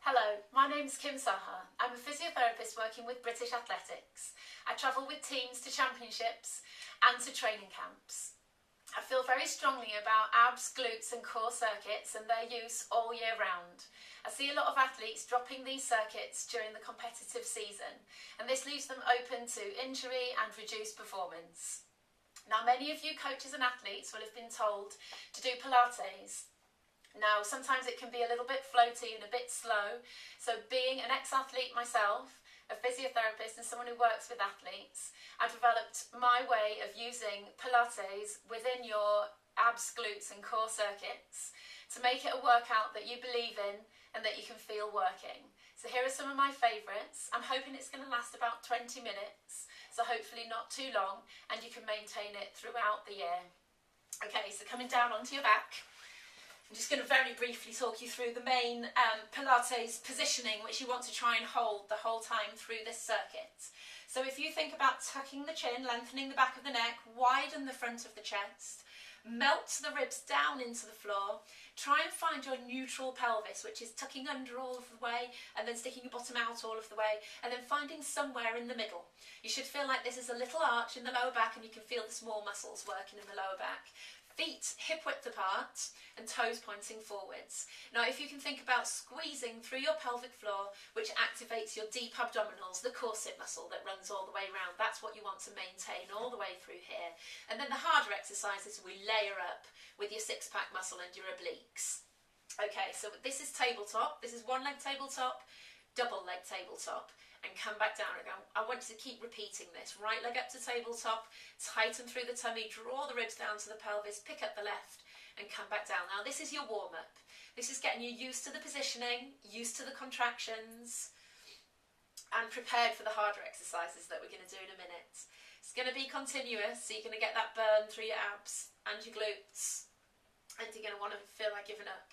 Hello, my name's Kim Saha. I'm a physiotherapist working with British athletics. I travel with teams to championships and to training camps. I feel very strongly about abs, glutes and core circuits and their use all year round. I see a lot of athletes dropping these circuits during the competitive season, and this leaves them open to injury and reduced performance. Now, many of you coaches and athletes will have been told to do Pilates. Now, sometimes it can be a little bit floaty and a bit slow, so being an ex-athlete myself, a physiotherapist and someone who works with athletes, I developed my way of using Pilates within your abs, glutes and core circuits to make it a workout that you believe in and that you can feel working. So here are some of my favourites. I'm hoping it's going to last about 20 minutes, so hopefully not too long, and you can maintain it throughout the year. Okay, so coming down onto your back, I'm just going to very briefly talk you through the main Pilates positioning which you want to try and hold the whole time through this circuit. So if you think about tucking the chin, lengthening the back of the neck, widen the front of the chest, melt the ribs down into the floor, try and find your neutral pelvis, which is tucking under all of the way and then sticking your bottom out all of the way, and then finding somewhere in the middle. You should feel like this is a little arch in the lower back and you can feel the small muscles working in the lower back. Feet hip width apart and toes pointing forwards. Now if you can think about squeezing through your pelvic floor, which activates your deep abdominals, the corset muscle that runs all the way around, that's what you want to maintain all the way through here. And then the harder exercises we layer up with your six-pack muscle and your obliques. Okay, so this is tabletop. This is one leg tabletop, double leg tabletop. And come back down again. I want you to keep repeating this. Right leg up to tabletop, tighten through the tummy, draw the ribs down to the pelvis, pick up the left and come back down. Now this is your warm-up. This is getting you used to the positioning, used to the contractions and prepared for the harder exercises that we're going to do in a minute. It's going to be continuous, so you're going to get that burn through your abs and your glutes and you're going to want to feel like giving up.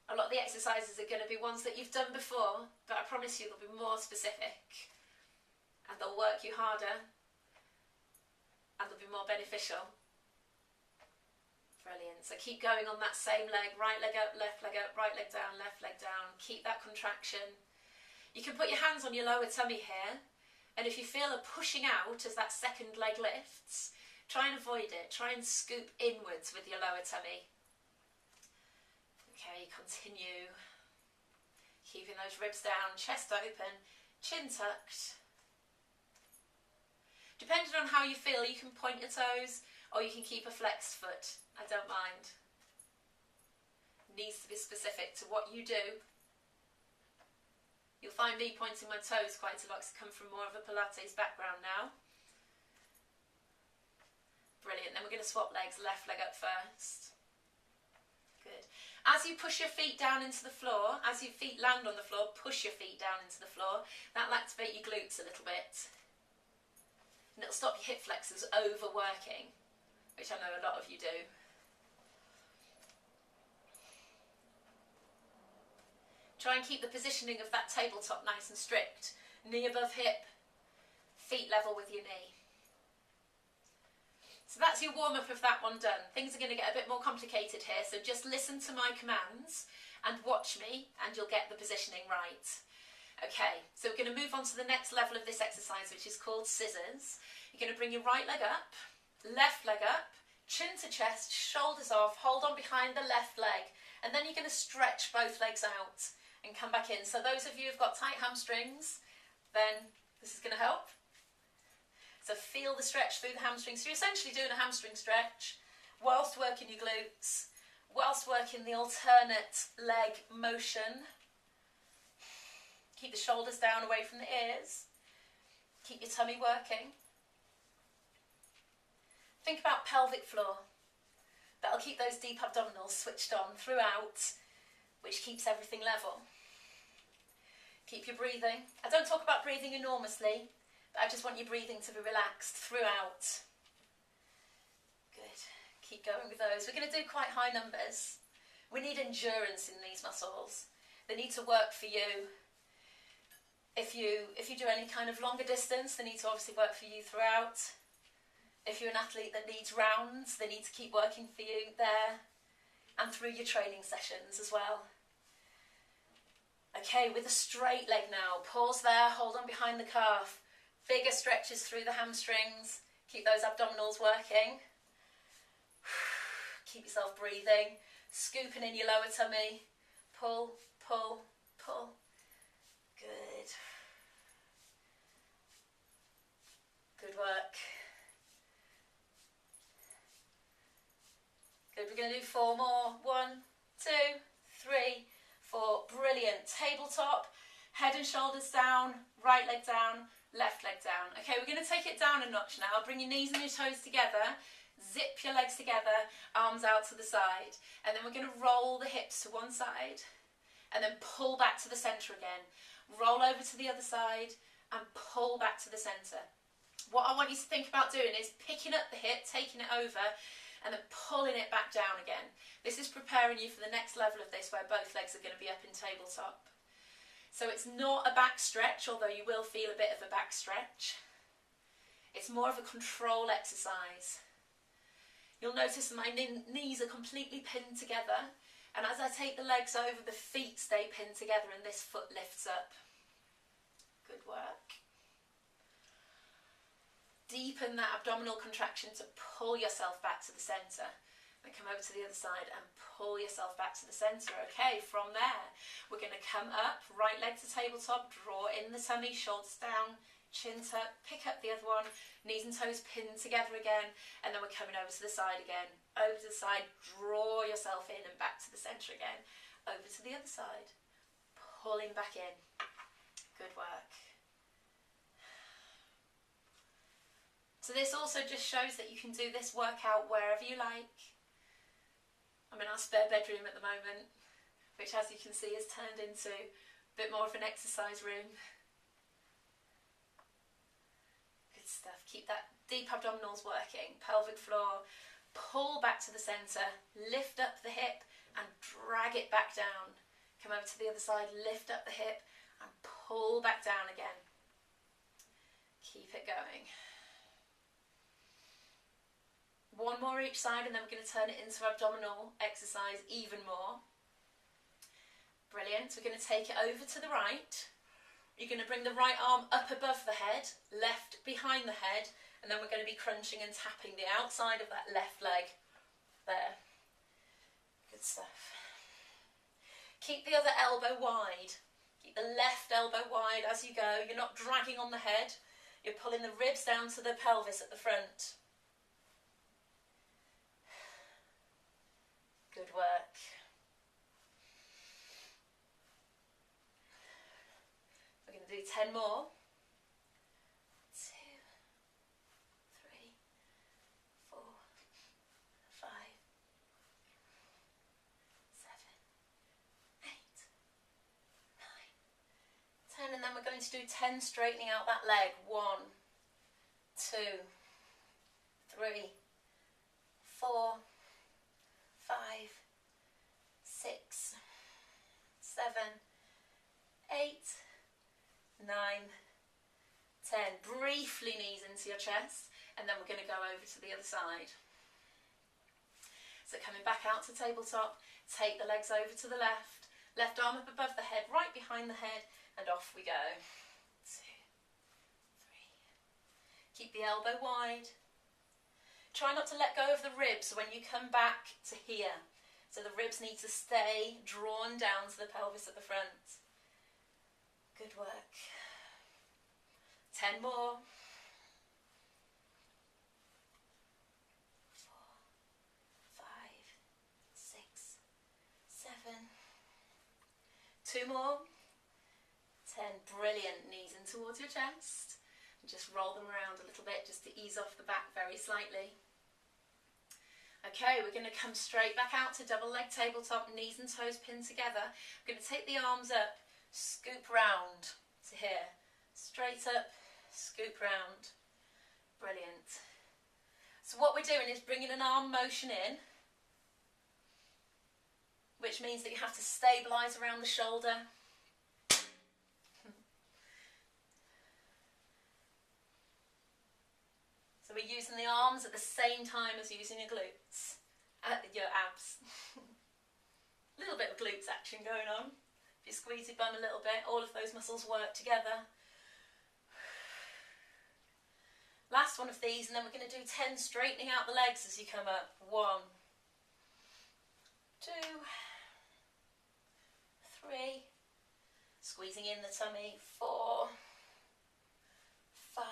A lot of the exercises are going to be ones that you've done before, but I promise you they'll be more specific and they'll work you harder and they'll be more beneficial. Brilliant. So keep going on that same leg, right leg up, right leg down, left leg down. Keep that contraction. You can put your hands on your lower tummy here, and if you feel a pushing out as that second leg lifts, try and avoid it. Try and scoop inwards with your lower tummy. Okay, continue. Keeping those ribs down, chest open, chin tucked. Depending on how you feel, you can point your toes or you can keep a flexed foot. I don't mind. It needs to be specific to what you do. You'll find me pointing my toes quite a lot because I come from more of a Pilates background now. Brilliant. Then we're going to swap legs, left leg up first. Good. As you push your feet down into the floor, as your feet land on the floor, push your feet down into the floor. That'll activate your glutes a little bit. And it'll stop your hip flexors overworking, which I know a lot of you do. Try and keep the positioning of that tabletop nice and strict. Knee above hip, feet level with your knee. So that's your warm-up of that one done. Things are going to get a bit more complicated here, so just listen to my commands and watch me and you'll get the positioning right. Okay, so we're going to move on to the next level of this exercise, which is called scissors. You're going to bring your right leg up, left leg up, chin to chest, shoulders off, hold on behind the left leg, and then you're going to stretch both legs out and come back in. So those of you who've got tight hamstrings, then this is going to help. So feel the stretch through the hamstrings. So you're essentially doing a hamstring stretch whilst working your glutes, whilst working the alternate leg motion. Keep the shoulders down away from the ears. Keep your tummy working. Think about pelvic floor. That'll keep those deep abdominals switched on throughout, which keeps everything level. Keep your breathing. I don't talk about breathing enormously, but I just want your breathing to be relaxed throughout. Good. Keep going with those. We're going to do quite high numbers. We need endurance in these muscles. They need to work for you. If you do any kind of longer distance, they need to obviously work for you throughout. If you're an athlete that needs rounds, they need to keep working for you there and through your training sessions as well. Okay, with a straight leg now, pause there, hold on behind the calf, bigger stretches through the hamstrings, keep those abdominals working, keep yourself breathing, scooping in your lower tummy, pull, pull, pull, good, good work, good, we're going to do 4 more, 1, 2, 3, 4, brilliant, tabletop, head and shoulders down, right leg down, left leg down. Okay, we're going to take it down a notch now. Bring your knees and your toes together, zip your legs together, arms out to the side, and then we're going to roll the hips to one side and then pull back to the centre again. Roll over to the other side and pull back to the centre. What I want you to think about doing is picking up the hip, taking it over, and then pulling it back down again. This is preparing you for the next level of this, where both legs are going to be up in tabletop. So it's not a back stretch, although you will feel a bit of a back stretch. It's more of a control exercise. You'll notice my knees are completely pinned together, and as I take the legs over, the feet stay pinned together and this foot lifts up. Good work. Deepen that abdominal contraction to pull yourself back to the centre. Then come over to the other side and pull yourself back to the centre. Okay, from there, we're going to come up, right leg to tabletop, draw in the tummy, shoulders down, chin tuck, pick up the other one, knees and toes pinned together again, and then we're coming over to the side again. Over to the side, draw yourself in and back to the centre again. Over to the other side, pulling back in. Good work. So this also just shows that you can do this workout wherever you like. I'm in our spare bedroom at the moment, which as you can see is turned into a bit more of an exercise room. Good stuff. Keep that deep abdominals working. Pelvic floor. Pull back to the centre. Lift up the hip and drag it back down. Come over to the other side. Lift up the hip and pull back down again. Keep it going. 1 more each side, and then we're going to turn it into abdominal exercise even more. Brilliant. We're going to take it over to the right. You're going to bring the right arm up above the head, left behind the head, and then we're going to be crunching and tapping the outside of that left leg. There. Good stuff. Keep the other elbow wide. Keep the left elbow wide as you go. You're not dragging on the head. You're pulling the ribs down to the pelvis at the front. Good work. We're going to do 10 more. 2, 3, 4, 5, 7, 8, 9, 10, and then we're going to do 10 straightening out that leg. 1, 2, 3, 4, 5, 6, 7, 8, 9, 10. Briefly knees into your chest, and then we're going to go over to the other side. So coming back out to tabletop, take the legs over to the left, left arm up above the head, right behind the head, and off we go. 2, 3. Keep the elbow wide. Try not to let go of the ribs when you come back to here. So the ribs need to stay drawn down to the pelvis at the front. Good work. 10 more. 4, 5, 6, 7. 2 more. 10. Brilliant. Knees in towards your chest. And just roll them around a little bit just to ease off the back very slightly. Okay, we're going to come straight back out to double leg tabletop, knees and toes pinned together. We're going to take the arms up, scoop round to here. Straight up, scoop round. Brilliant. So what we're doing is bringing an arm motion in, which means that you have to stabilise around the shoulder. So we're using the arms at the same time as using your glutes, your abs. A little bit of glutes action going on. If You squeeze your bum a little bit, all of those muscles work together. Last one of these, and then we're going to do 10 straightening out the legs as you come up. 1, 2, 3, squeezing in the tummy. 4, 5,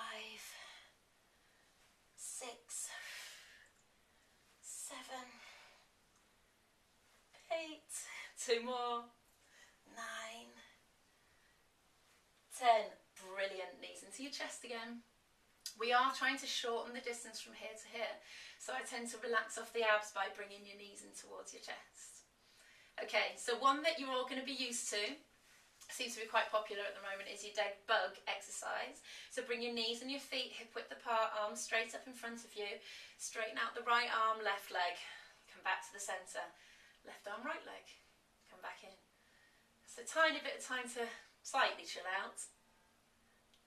6, 7, 8, 2 more, 9, 10. Brilliant. Knees into your chest again. We are trying to shorten the distance from here to here, so I tend to relax off the abs by bringing your knees in towards your chest. Okay, so one that you're all going to be used to, seems to be quite popular at the moment, is your dead bug exercise. So bring your knees and your feet hip width apart, arms straight up in front of you, straighten out the right arm, left leg, come back to the centre, left arm, right leg, come back in. So a tiny bit of time to slightly chill out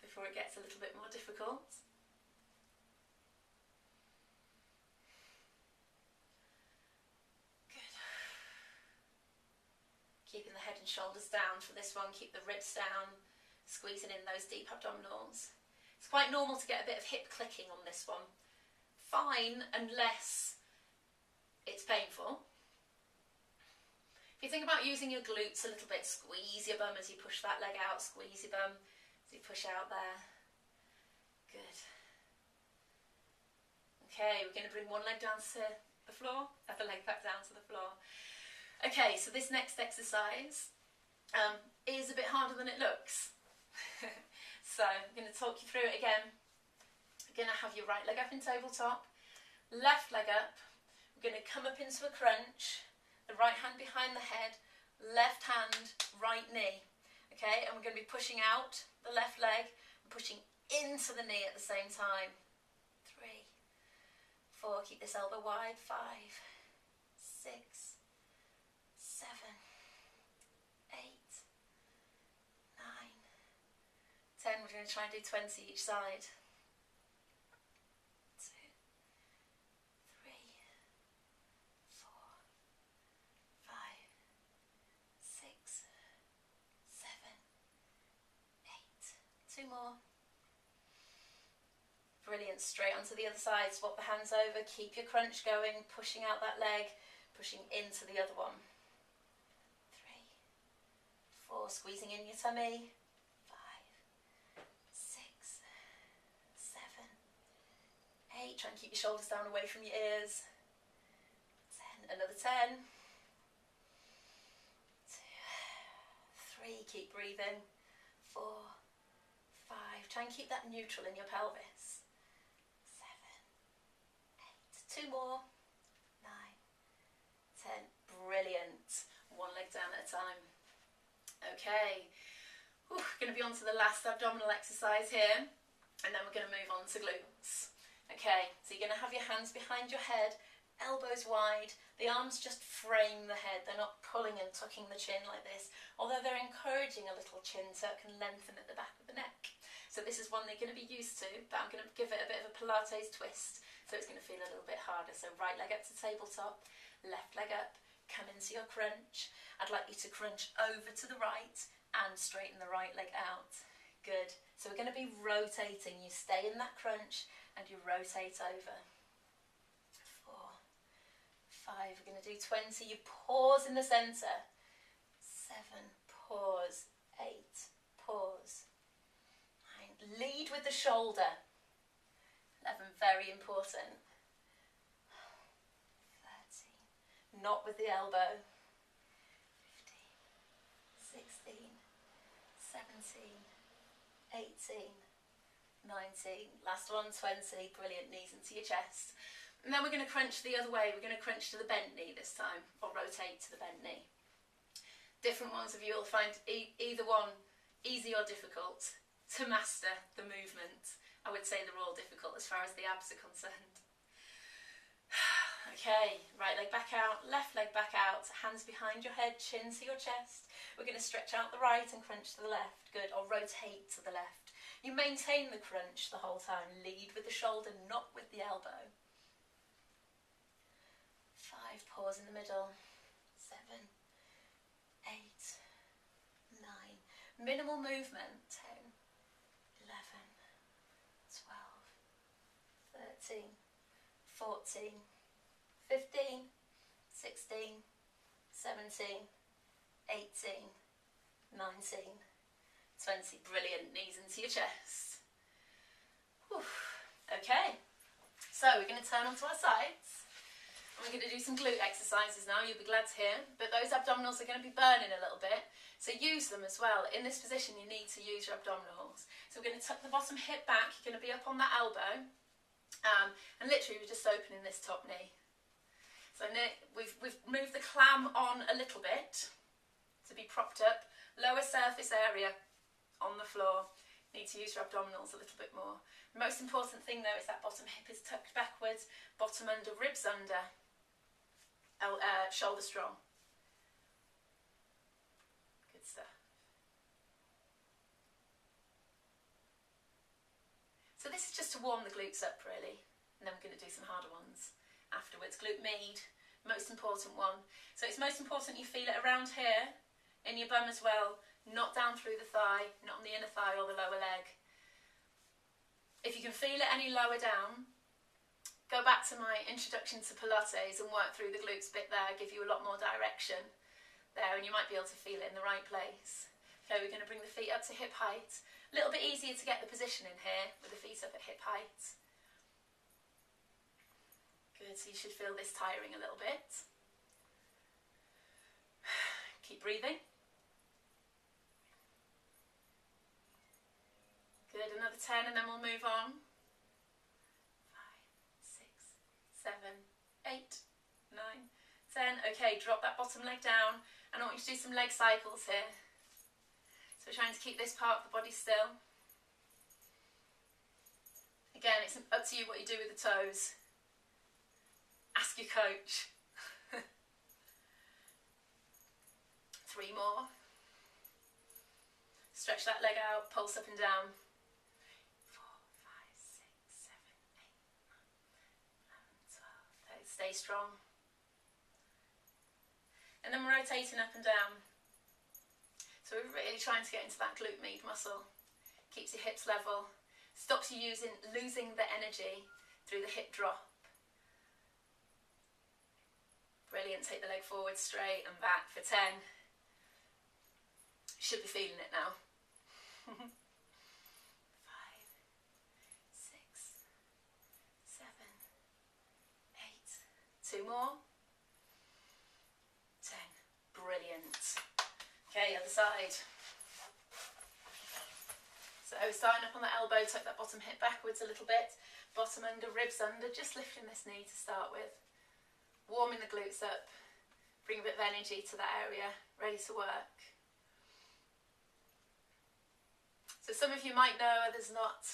before it gets a little bit more difficult. Keeping the head and shoulders down for this one, keep the ribs down, squeezing in those deep abdominals. It's quite normal to get a bit of hip clicking on this one. Fine unless it's painful. If you think about using your glutes a little bit, squeeze your bum as you push that leg out, squeeze your bum as you push out there. Good. Okay, we're going to bring one leg down to the floor, other leg back down to the floor. Okay, so this next exercise is a bit harder than it looks. So I'm going to talk you through it again. You're going to have your right leg up in tabletop, left leg up. We're going to come up into a crunch, the right hand behind the head, left hand, right knee. Okay, and we're going to be pushing out the left leg and pushing into the knee at the same time. 3, 4, keep this elbow wide. 5, 6, 7, 8, 9, 10. We're going to try and do 20 each side. 2, 3, 4, 5, 6, 7, 8. 2 more. Brilliant. Straight onto the other side. Swap the hands over. Keep your crunch going. Pushing out that leg. Pushing into the other one. 4, squeezing in your tummy. 5, 6, 7, 8. Try and keep your shoulders down away from your ears. 10. Another 10. 2, 3. Keep breathing. 4, 5. Try and keep that neutral in your pelvis. 7, 8. 2 more. 9, 10. Brilliant. One leg down at a time. Okay, going to be on to the last abdominal exercise here, and then we're going to move on to glutes. Okay, so you're going to have your hands behind your head, elbows wide, the arms just frame the head, they're not pulling and tucking the chin like this, although they're encouraging a little chin tuck and lengthen at the back of the neck. So this is one they're going to be used to, but I'm going to give it a bit of a Pilates twist, so it's going to feel a little bit harder. So right leg up to tabletop, left leg up, come into your crunch. I'd like you to crunch over to the right and straighten the right leg out. Good. So we're going to be rotating. You stay in that crunch and you rotate over. 4, 5. We're going to do 20. You pause in the centre. 7. Pause. 8. Pause. 9. Lead with the shoulder. 11. Very important. 13. Not with the elbow. 16, 17, 18, 19, last one, 20, brilliant, knees into your chest. And then we're going to crunch the other way, we're going to crunch to the bent knee this time, or rotate to the bent knee. Different ones of you will find either one easy or difficult to master the movement. I would say they're all difficult as far as the abs are concerned. Okay, right leg back out, left leg back out, hands behind your head, chin to your chest. We're going to stretch out the right and crunch to the left. Good, or rotate to the left. You maintain the crunch the whole time. Lead with the shoulder, not with the elbow. 5, pause in the middle. 7, 8, Minimal movement. 10, 11, 12, 13, 14, 15, 16, 17, 18, 19, 20. Brilliant. Knees into your chest. Whew. Okay, so we're going to turn onto our sides. And we're going to do some glute exercises now, you'll be glad to hear. But those abdominals are going to be burning a little bit, so use them as well. In this position you need to use your abdominals. So we're going to tuck the bottom hip back, you're going to be up on that elbow. And literally we're just opening this top knee. So we've moved the clam on a little bit to be propped up. Lower surface area on the floor. Need to use your abdominals a little bit more. The most important thing though is that bottom hip is tucked backwards, bottom under, ribs under, shoulder strong. Good stuff. So this is just to warm the glutes up really, and then we're going to do some harder ones afterwards. Glute med, most important one. So it's most important you feel it around here, in your bum as well, not down through the thigh, not on the inner thigh or the lower leg. If you can feel it any lower down, go back to my introduction to Pilates and work through the glutes bit there, give you a lot more direction there, and you might be able to feel it in the right place. Okay, we're going to bring the feet up to hip height. A little bit easier to get the position in here with the feet up at hip height. Good, so you should feel this tiring a little bit. Keep breathing. Good, another 10 and then we'll move on. 5, 6, 7, 8, 9, 10. Okay, drop that bottom leg down, and I want you to do some leg cycles here. So we're trying to keep this part of the body still. Again, it's up to you what you do with the toes. Ask your coach. 3 more. Stretch that leg out, pulse up and down. 4, 5, 6, 7, 8, 9, 11, 12. Okay, stay strong. And then we're rotating up and down. So we're really trying to get into that glute med muscle. Keeps your hips level. Stops you losing the energy through the hip drop. Brilliant. Take the leg forward straight and back for 10. You should be feeling it now. 5, 6, 7, 8. 2 more. 10. Brilliant. Okay, other side. So starting up on the elbow, tuck that bottom hip backwards a little bit. Bottom under, ribs under, just lifting this knee to start with. Warming the glutes up. Bring a bit of energy to that area, ready to work. So some of you might know, others not.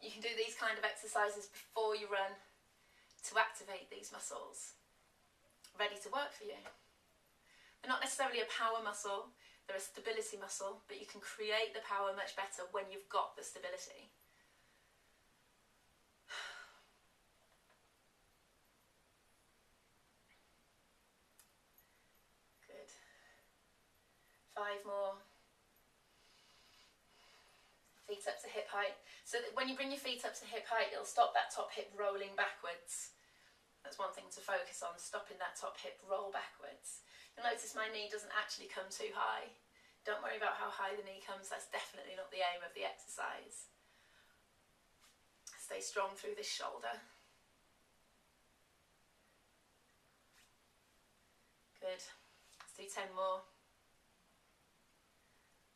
You can do these kind of exercises before you run to activate these muscles. Ready to work for you. They're not necessarily a power muscle, they're a stability muscle, but you can create the power much better when you've got the stability. Good. 5 more. Feet up to hip height. So that when you bring your feet up to hip height, it'll stop that top hip rolling backwards. That's one thing to focus on, stopping that top hip roll backwards. You'll notice my knee doesn't actually come too high. Don't worry about how high the knee comes, that's definitely not the aim of the exercise. Stay strong through this shoulder. Good. Let's do 10 more.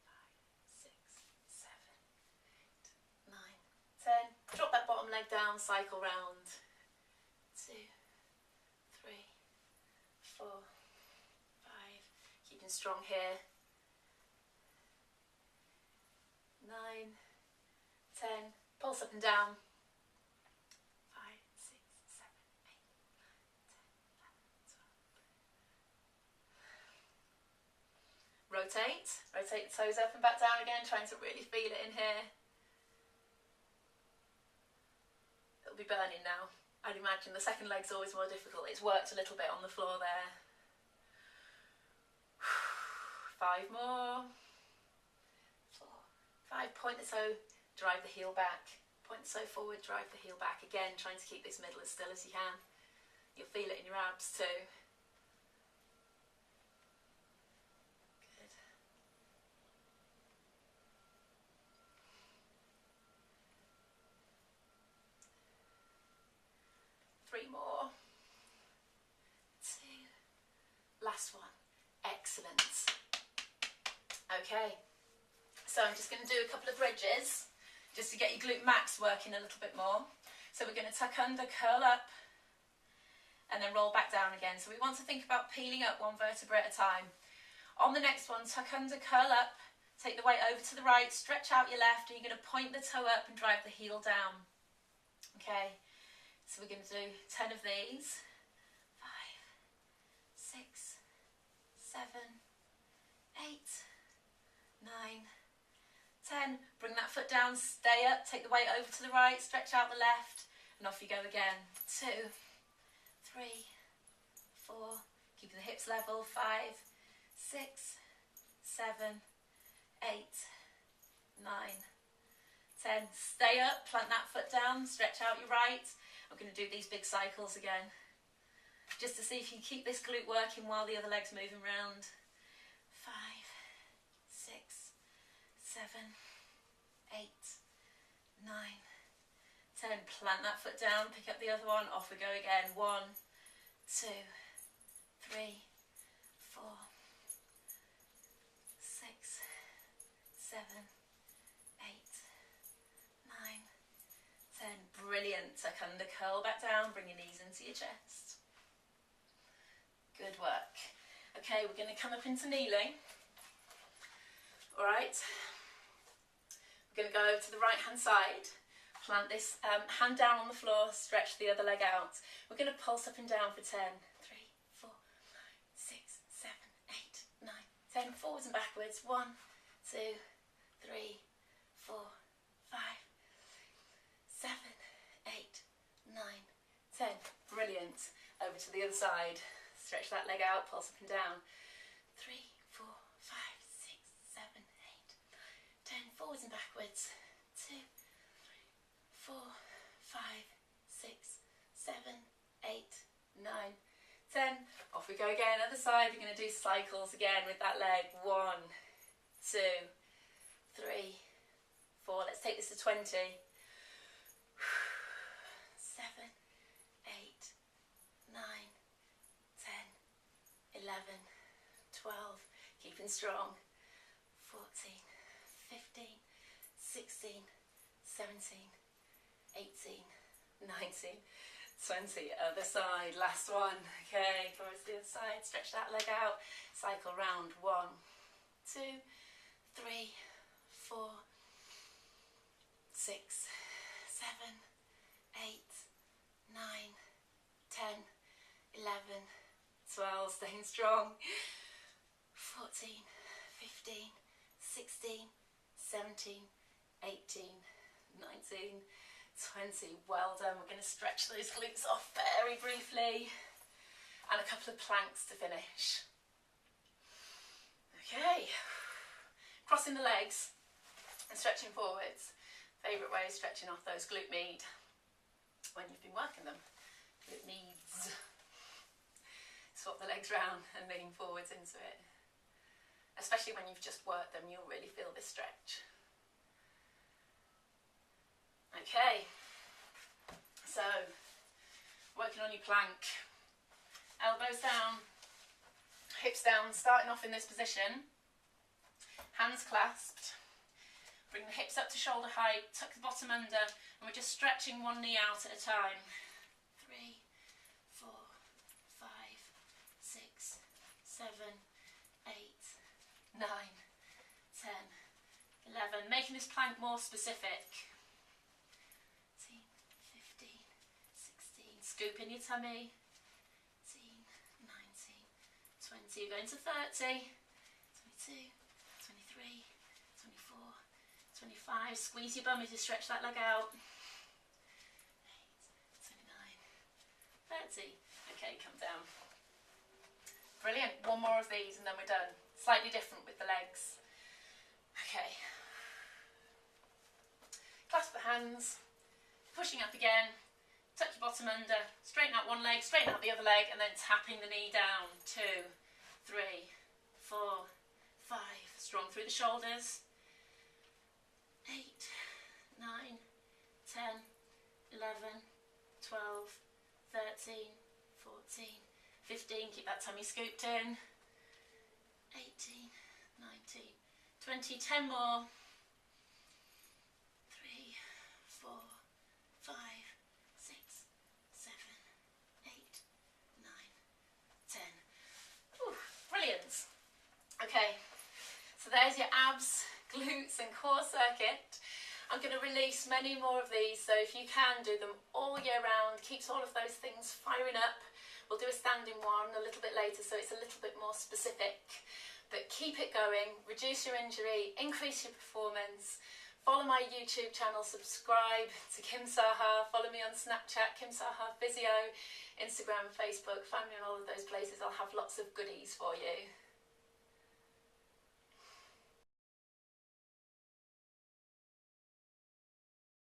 5, 6, 7, 8, 9, 10. Drop that bottom leg down, cycle round. 2, 3, 4, 5. Keeping strong here. 9, 10. Pulse up and down. 5, 6, 7, 8, 9, 10, 11, 12. Rotate. Rotate the toes up and back down again, trying to really feel it in here. It'll be burning now. I'd imagine the second leg's always more difficult. It's worked a little bit on the floor there. 5 more. 5, point the toe, drive the heel back. Point the toe forward, drive the heel back. Again, trying to keep this middle as still as you can. You'll feel it in your abs too. Good. 3 more. 2. Last one. Excellent. Okay, so I'm just going to do a couple of bridges just to get your glute max working a little bit more. So we're going to tuck under, curl up, and then roll back down again. So we want to think about peeling up one vertebra at a time. On the next one, tuck under, curl up, take the weight over to the right, stretch out your left, and you're going to point the toe up and drive the heel down. Okay, so we're going to do 10 of these. 5, 6, 7, 8, 9, 10. Bring that foot down, stay up, take the weight over to the right, stretch out the left, and off you go again. 2, 3, 4, keeping the hips level. 5, 6, 7, 8, 9, 10. Stay up, plant that foot down, stretch out your right. I'm going to do these big cycles again, just to see if you keep this glute working while the other leg's moving around. 5, 6, 7, 8, 9, 10. Plant that foot down, pick up the other one, off we go again. 1, 2, 3, 4, 6, 7, 8, 9, 10. Brilliant. Tuck under, curl back down, bring your knees into your chest. Good work. Okay, we're going to come up into kneeling. All right. We're going to go over to the right hand side. Plant this hand down on the floor, stretch the other leg out. We're going to pulse up and down for 10. 3, 4, 5, 6, 7, 8, 9, 10. Forwards and backwards. 1, 2, 3, 4, 5, 7, 8, 9, 10. Brilliant. Over to the other side. Stretch that leg out, pulse up and down. 3, 4, 5, 6, 7, 8, 9, 10. Forwards and backwards. 2, 4, 5, 6, 7, 8, 9, 10. Off we go again. Other side. We're going to do cycles again with that leg. 1, 2, 3, 4. Let's take this to 20. 7, 8, 9, 10, 11, 12. Keeping strong. 14, 15, 16, 17, 18, 19, 20. Other side. Last one. Okay, forward to the other side. Stretch that leg out. Cycle round. 1, 2, 3, 4, 6, 7, 8, 9, 10, 11, 12. Staying strong. 14, 15, 16, 17, 18, 19, 20. Well done. We're going to stretch those glutes off very briefly, and a couple of planks to finish. Okay, crossing the legs and stretching forwards. Favourite way of stretching off those glute med when you've been working them. Glute meds. Swap the legs round and lean forwards into it. Especially when you've just worked them, you'll really feel this stretch. Okay, so working on your plank, elbows down, hips down, starting off in this position, hands clasped, bring the hips up to shoulder height, tuck the bottom under, and we're just stretching one knee out at a time. 3, 4, 5, 6, 7, 8, 9, 10, 11. Making this plank more specific. 15, 16, scoop in your tummy. 18, 19, 20. You're going to 30, 22, 23, 24, 25. Squeeze your bum as you stretch that leg out. 8, 29, 30. Okay, come down. Brilliant. One more of these and then we're done. Slightly different with the legs. Okay. clasp the hands, pushing up again, tuck your bottom under, straighten out one leg, straighten out the other leg, and then tapping the knee down. 2, 3, 4, 5. Strong through the shoulders. 8, 9, 10, 11, 12, 13, 14, 15. Keep that tummy scooped in. 18, 19, 20. 10 more. 3, 4, 5, 6, 7, 8, 9, 10. Ooh, brilliant. Okay, so there's your abs, glutes and core circuit. I'm going to release many more of these, so if you can do them all year round, keeps all of those things firing up. We'll do a standing one a little bit later, so it's a little bit more specific. But keep it going, reduce your injury, increase your performance. Follow my YouTube channel, subscribe to Kim Saha, follow me on Snapchat, Kim Saha Physio, Instagram, Facebook, find me on all of those places. I'll have lots of goodies for you.